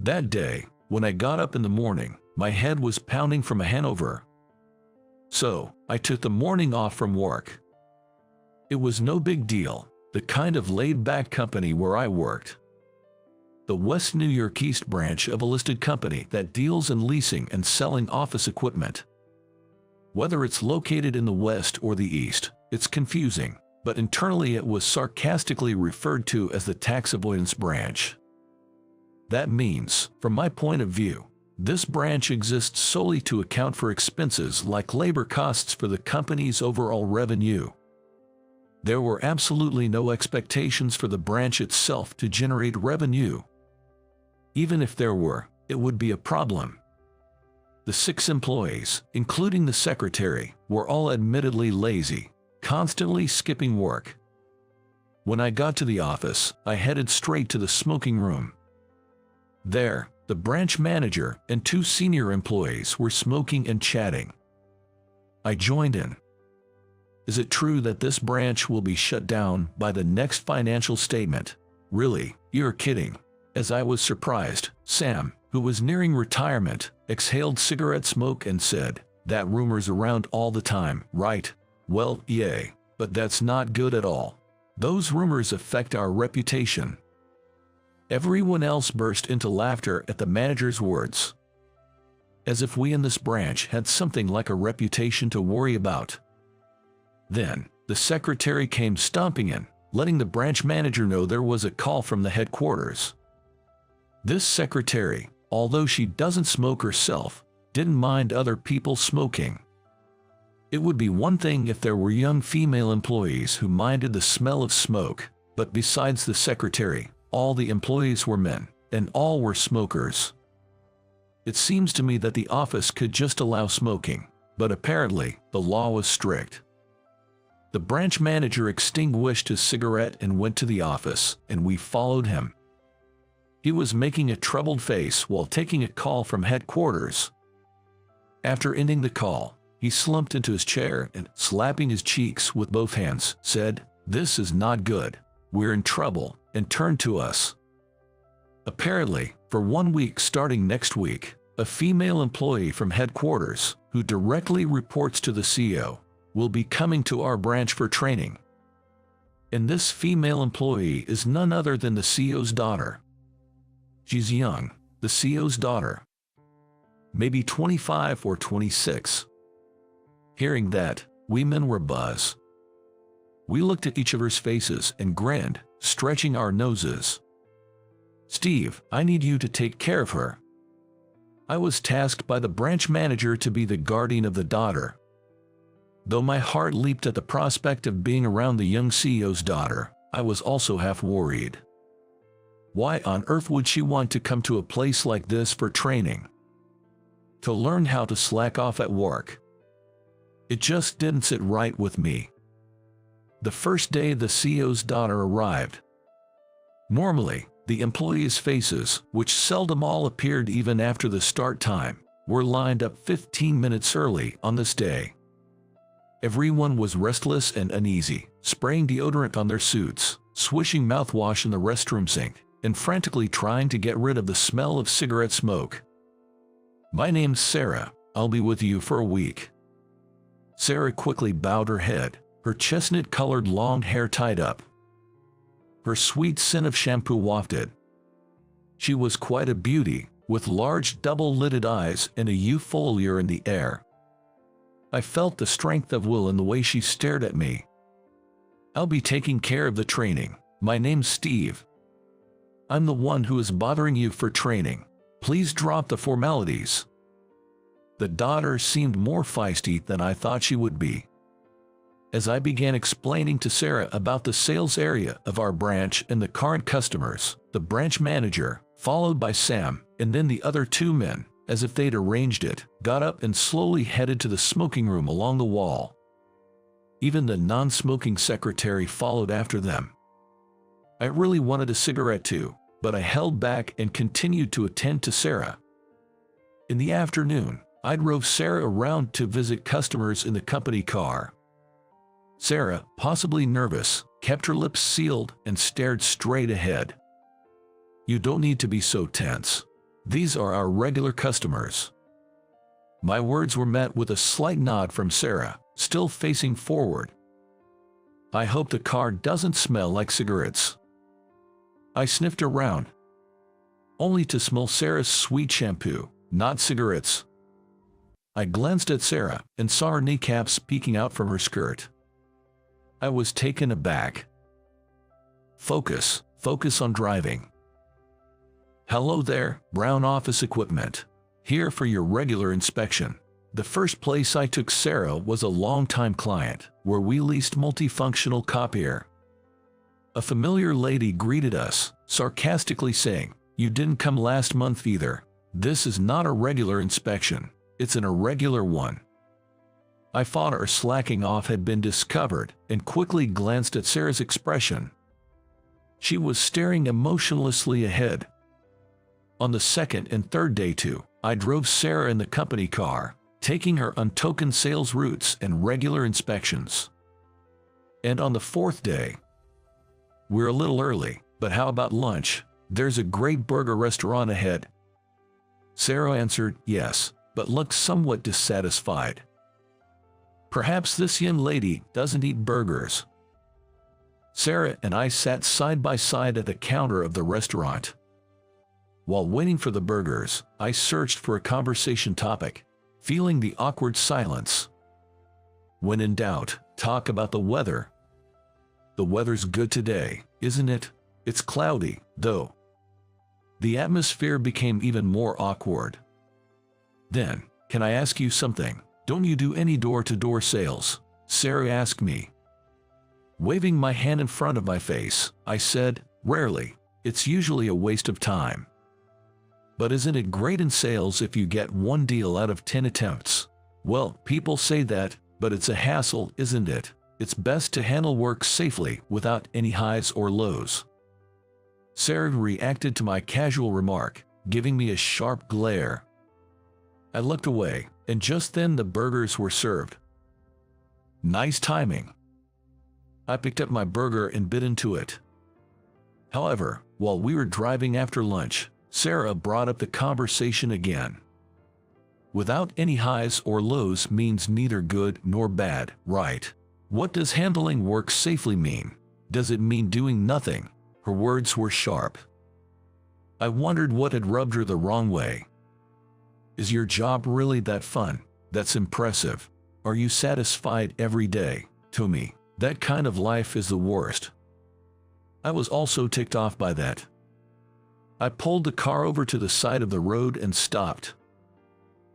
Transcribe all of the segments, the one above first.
That day, when I got up in the morning, my head was pounding from a hangover. So, I took the morning off from work. It was no big deal, the kind of laid-back company where I worked. The West New York East branch of a listed company that deals in leasing and selling office equipment. Whether it's located in the West or the East, it's confusing, but internally it was sarcastically referred to as the tax avoidance branch. That means, from my point of view, this branch exists solely to account for expenses like labor costs for the company's overall revenue. There were absolutely no expectations for the branch itself to generate revenue. Even if there were, it would be a problem. The 6 employees, including the secretary, were all admittedly lazy, constantly skipping work. When I got to the office, I headed straight to the smoking room. There, the branch manager and 2 senior employees were smoking and chatting. I joined in. Is it true that this branch will be shut down by the next financial statement? Really, you're kidding. As I was surprised, Sam, who was nearing retirement, exhaled cigarette smoke and said, "That rumor's around all the time, right? Well, yeah, but that's not good at all. Those rumors affect our reputation." Everyone else burst into laughter at the manager's words. As if we in this branch had something like a reputation to worry about. Then, the secretary came stomping in, letting the branch manager know there was a call from the headquarters. This secretary, although she doesn't smoke herself, didn't mind other people smoking. It would be one thing if there were young female employees who minded the smell of smoke, but besides the secretary, all the employees were men, and all were smokers. It seems to me that the office could just allow smoking, but apparently, the law was strict. The branch manager extinguished his cigarette and went to the office, and we followed him. He was making a troubled face while taking a call from headquarters. After ending the call, he slumped into his chair and, slapping his cheeks with both hands, said, "This is not good. We're in trouble," and turned to us. Apparently, for 1 week starting next week, a female employee from headquarters, who directly reports to the CEO, will be coming to our branch for training. And this female employee is none other than the CEO's daughter. She's young, the CEO's daughter. Maybe 25 or 26. Hearing that, we men were buzz. We looked at each other's faces and grinned, stretching our noses. "Steve, I need you to take care of her." I was tasked by the branch manager to be the guardian of the daughter. Though my heart leaped at the prospect of being around the young CEO's daughter, I was also half worried. Why on earth would she want to come to a place like this for training? To learn how to slack off at work? It just didn't sit right with me. The first day the CEO's daughter arrived. Normally, the employees' faces, which seldom all appeared even after the start time, were lined up 15 minutes early on this day. Everyone was restless and uneasy, spraying deodorant on their suits, swishing mouthwash in the restroom sink, and frantically trying to get rid of the smell of cigarette smoke. "My name's Sarah. I'll be with you for a week." Sarah quickly bowed her head, her chestnut-colored long hair tied up. Her sweet scent of shampoo wafted. She was quite a beauty, with large double-lidded eyes and a youthful allure in the air. I felt the strength of will in the way she stared at me. "I'll be taking care of the training. My name's Steve. I'm the one who is bothering you for training. Please drop the formalities." The daughter seemed more feisty than I thought she would be. As I began explaining to Sarah about the sales area of our branch and the current customers, the branch manager, followed by Sam, and then the other 2 men, as if they'd arranged it, got up and slowly headed to the smoking room along the wall. Even the non-smoking secretary followed after them. I really wanted a cigarette too, but I held back and continued to attend to Sarah. In the afternoon, I drove Sarah around to visit customers in the company car. Sarah, possibly nervous, kept her lips sealed and stared straight ahead. "You don't need to be so tense. These are our regular customers." My words were met with a slight nod from Sarah, still facing forward. "I hope the car doesn't smell like cigarettes." I sniffed around, only to smell Sarah's sweet shampoo, not cigarettes. I glanced at Sarah and saw her kneecaps peeking out from her skirt. I was taken aback. Focus on driving." "Hello there, Brown Office Equipment. Here for your regular inspection." The first place I took Sarah was a longtime client, where we leased multifunctional copier. A familiar lady greeted us, sarcastically saying, "You didn't come last month either. This is not a regular inspection, it's an irregular one." I thought our slacking off had been discovered and quickly glanced at Sarah's expression. She was staring emotionlessly ahead. On the second and third day too, I drove Sarah in the company car, taking her on token sales routes and regular inspections. And on the fourth day, "We're a little early, but how about lunch? There's a great burger restaurant ahead." Sarah answered yes, but looked somewhat dissatisfied. Perhaps this young lady doesn't eat burgers. Sarah and I sat side by side at the counter of the restaurant. While waiting for the burgers, I searched for a conversation topic, feeling the awkward silence. When in doubt, talk about the weather. "The weather's good today, isn't it? It's cloudy, though." The atmosphere became even more awkward. Then, "Can I ask you something? Don't you do any door-to-door sales?" Sarah asked me. Waving my hand in front of my face, I said, "Rarely. It's usually a waste of time." "But isn't it great in sales if you get one deal out of 10 attempts?" "Well, people say that, but it's a hassle, isn't it? It's best to handle work safely without any highs or lows." Sarah reacted to my casual remark, giving me a sharp glare. I looked away, and just then the burgers were served. Nice timing. I picked up my burger and bit into it. However, while we were driving after lunch, Sarah brought up the conversation again. "Without any highs or lows means neither good nor bad, right? What does handling work safely mean? Does it mean doing nothing?" Her words were sharp. I wondered what had rubbed her the wrong way. "Is your job really that fun? That's impressive. Are you satisfied every day?" To me, that kind of life is the worst. I was also ticked off by that. I pulled the car over to the side of the road and stopped.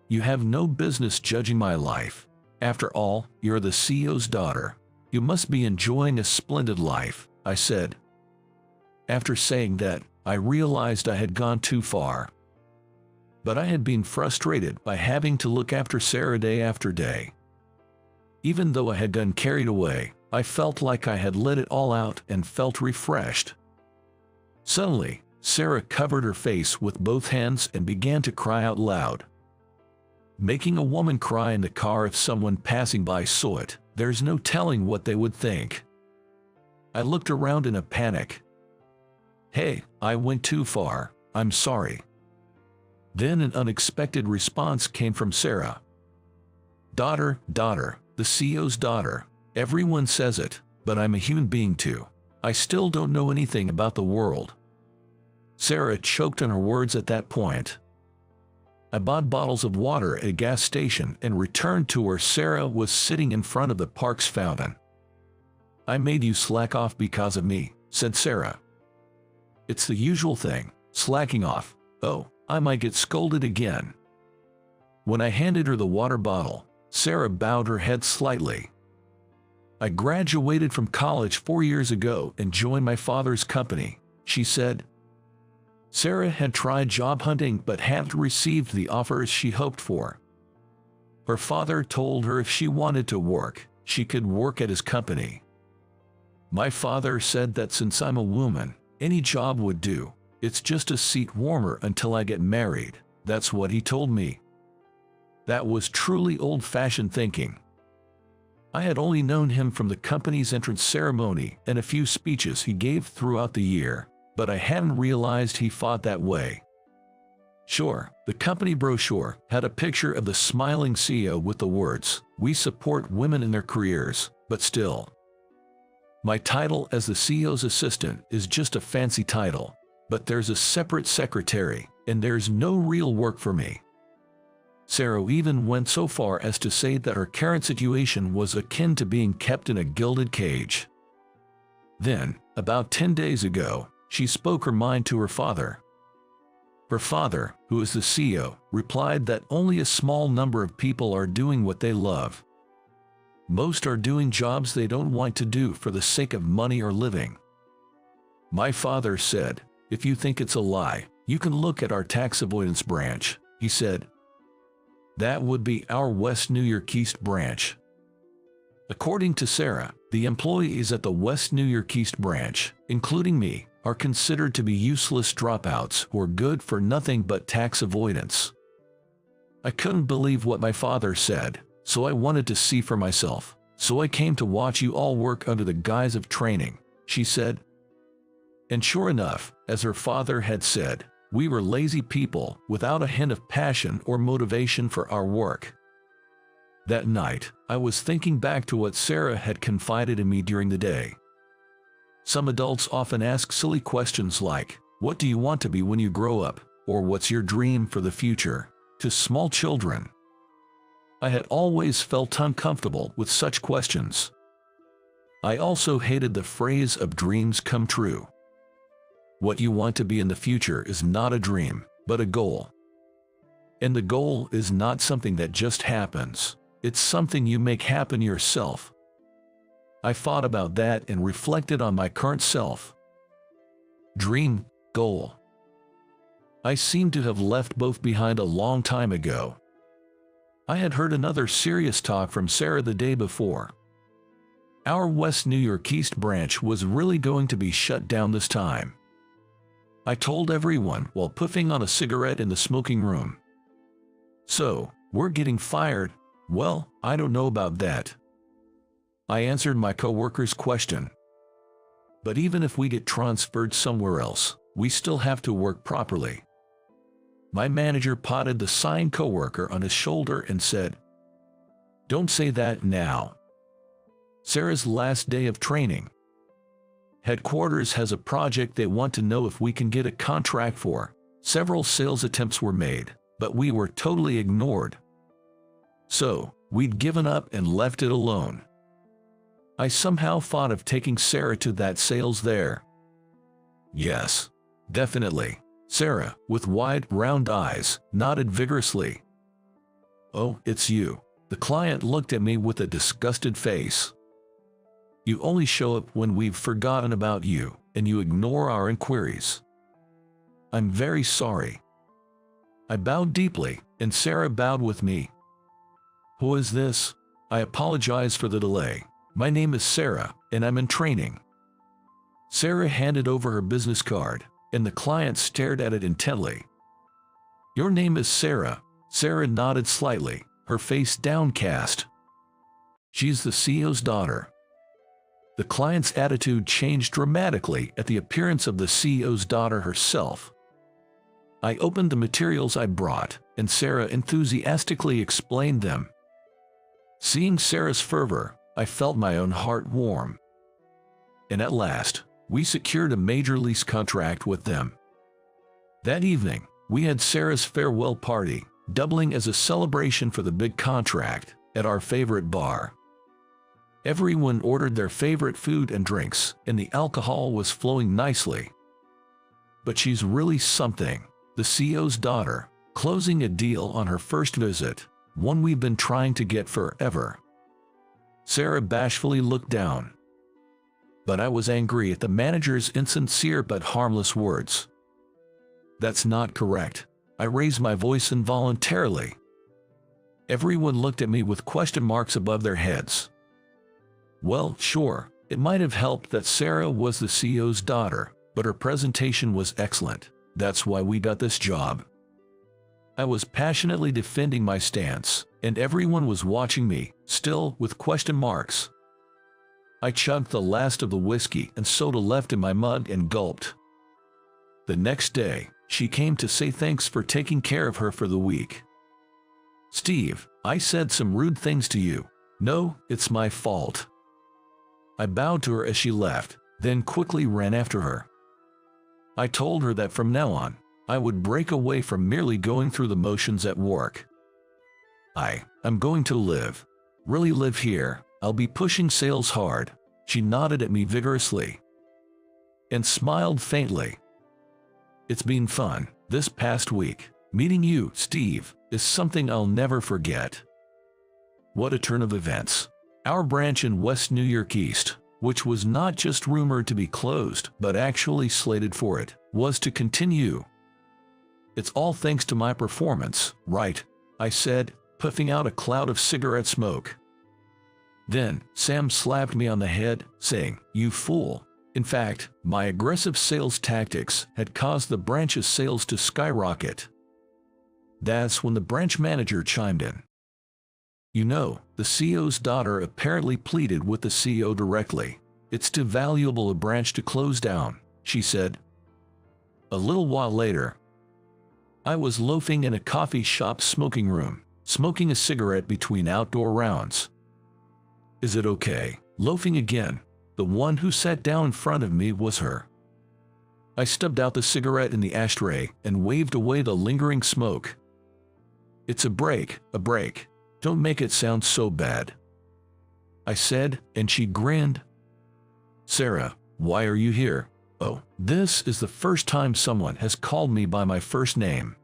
"You have no business judging my life. After all, you're the CEO's daughter. You must be enjoying a splendid life," I said. After saying that, I realized I had gone too far. But I had been frustrated by having to look after Sarah day after day. Even though I had gotten carried away, I felt like I had let it all out and felt refreshed. Suddenly, Sarah covered her face with both hands and began to cry out loud. Making a woman cry in the car if someone passing by saw it, there's no telling what they would think. I looked around in a panic. "Hey, I went too far, I'm sorry." Then an unexpected response came from Sarah. Daughter, the CEO's daughter. Everyone says it, but I'm a human being too. I still don't know anything about the world." Sarah choked on her words at that point. I bought bottles of water at a gas station and returned to where Sarah was sitting in front of the park's fountain. "I made you slack off because of me," said Sarah. "It's the usual thing, slacking off. Oh, I might get scolded again." When I handed her the water bottle, Sarah bowed her head slightly. "I graduated from college 4 years ago and joined my father's company," she said. Sarah had tried job hunting but hadn't received the offers she hoped for. Her father told her if she wanted to work, she could work at his company. My father said that since I'm a woman, any job would do. It's just a seat warmer until I get married. That's what he told me. That was truly old-fashioned thinking. I had only known him from the company's entrance ceremony and a few speeches he gave throughout the year, but I hadn't realized he thought that way. Sure, the company brochure had a picture of the smiling CEO with the words, "We support women in their careers," but still. My title as the CEO's assistant is just a fancy title, but there's a separate secretary, and there's no real work for me. Sarah even went so far as to say that her current situation was akin to being kept in a gilded cage. Then, about 10 days ago, she spoke her mind to her father. Her father, who is the CEO, replied that only a small number of people are doing what they love. Most are doing jobs they don't want to do for the sake of money or living. My father said, "If you think it's a lie, you can look at our tax avoidance branch," he said. That would be our West New York East branch. According to Sarah, the employees at the West New York East branch, including me, are considered to be useless dropouts who are good for nothing but tax avoidance. I couldn't believe what my father said, so I wanted to see for myself. "So I came to watch you all work under the guise of training," she said. And sure enough, as her father had said, we were lazy people without a hint of passion or motivation for our work. That night, I was thinking back to what Sarah had confided in me during the day. Some adults often ask silly questions like, "What do you want to be when you grow up?" or "What's your dream for the future?" to small children. I had always felt uncomfortable with such questions. I also hated the phrase of dreams come true. What you want to be in the future is not a dream, but a goal. And the goal is not something that just happens. It's something you make happen yourself. I thought about that and reflected on my current self. Dream, goal. I seem to have left both behind a long time ago. I had heard another serious talk from Sarah the day before. Our West New York East branch was really going to be shut down this time. I told everyone while puffing on a cigarette in the smoking room. "So, we're getting fired?" "Well, I don't know about that." I answered my coworker's question. "But even if we get transferred somewhere else, we still have to work properly." My manager patted the sighing coworker on his shoulder and said, "Don't say that now." Sarah's last day of training. Headquarters has a project they want to know if we can get a contract for. Several sales attempts were made, but we were totally ignored. So, we'd given up and left it alone. I somehow thought of taking Sarah to that sales there. "Yes, definitely." Sarah, with wide, round eyes, nodded vigorously. "Oh, it's you." The client looked at me with a disgusted face. "You only show up when we've forgotten about you, and you ignore our inquiries." "I'm very sorry." I bowed deeply, and Sarah bowed with me. "Who is this?" "I apologize for the delay. My name is Sarah, and I'm in training." Sarah handed over her business card, and the client stared at it intently. "Your name is Sarah?" Sarah nodded slightly, her face downcast. "She's the CEO's daughter." The client's attitude changed dramatically at the appearance of the CEO's daughter herself. I opened the materials I brought, and Sarah enthusiastically explained them. Seeing Sarah's fervor, I felt my own heart warm. And at last, we secured a major lease contract with them. That evening, we had Sarah's farewell party, doubling as a celebration for the big contract, at our favorite bar. Everyone ordered their favorite food and drinks, and the alcohol was flowing nicely. But she's really something, the CEO's daughter, closing a deal on her first visit, one we've been trying to get forever. Sarah bashfully looked down. But I was angry at the manager's insincere but harmless words. "That's not correct." I raised my voice involuntarily. Everyone looked at me with question marks above their heads. Well, sure, it might have helped that Sarah was the CEO's daughter, but her presentation was excellent. That's why we got this job. I was passionately defending my stance, and everyone was watching me, still with question marks. I chugged the last of the whiskey and soda left in my mug and gulped. The next day, she came to say thanks for taking care of her for the week. "Steve, I said some rude things to you." "No, it's my fault." I bowed to her as she left, then quickly ran after her. I told her that from now on, I would break away from merely going through the motions at work. I'm going to really live here. I'll be pushing sales hard. She nodded at me vigorously and smiled faintly. "It's been fun this past week. Meeting you, Steve, is something I'll never forget." What a turn of events. Our branch in West New York East, which was not just rumored to be closed but actually slated for it, was to continue. "It's all thanks to my performance, right?" I said, puffing out a cloud of cigarette smoke. Then Sam slapped me on the head, saying, "You fool." In fact, my aggressive sales tactics had caused the branch's sales to skyrocket. That's when the branch manager chimed in. "You know, the CEO's daughter apparently pleaded with the CEO directly. It's too valuable a branch to close down," she said. A little while later, I was loafing in a coffee shop smoking room, smoking a cigarette between outdoor rounds. "Is it okay?" Loafing again. The one who sat down in front of me was her. I stubbed out the cigarette in the ashtray and waved away the lingering smoke. "It's a break. Don't make it sound so bad," I said, and she grinned. "Sarah, why are you here?" "Oh, this is the first time someone has called me by my first name."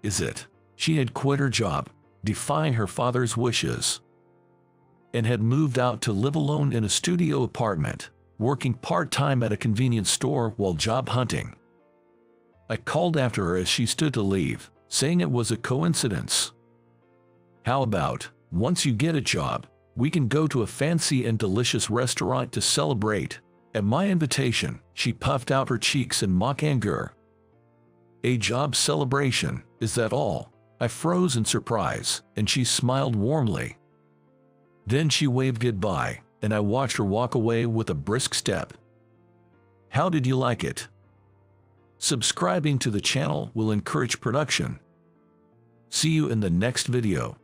"Is it?" She had quit her job, defying her father's wishes, and had moved out to live alone in a studio apartment, working part-time at a convenience store while job hunting. I called after her as she stood to leave, saying it was a coincidence. "How about, once you get a job, we can go to a fancy and delicious restaurant to celebrate?" At my invitation, she puffed out her cheeks in mock anger. "A job celebration, is that all?" I froze in surprise, and she smiled warmly. Then she waved goodbye, and I watched her walk away with a brisk step. How did you like it? Subscribing to the channel will encourage production. See you in the next video.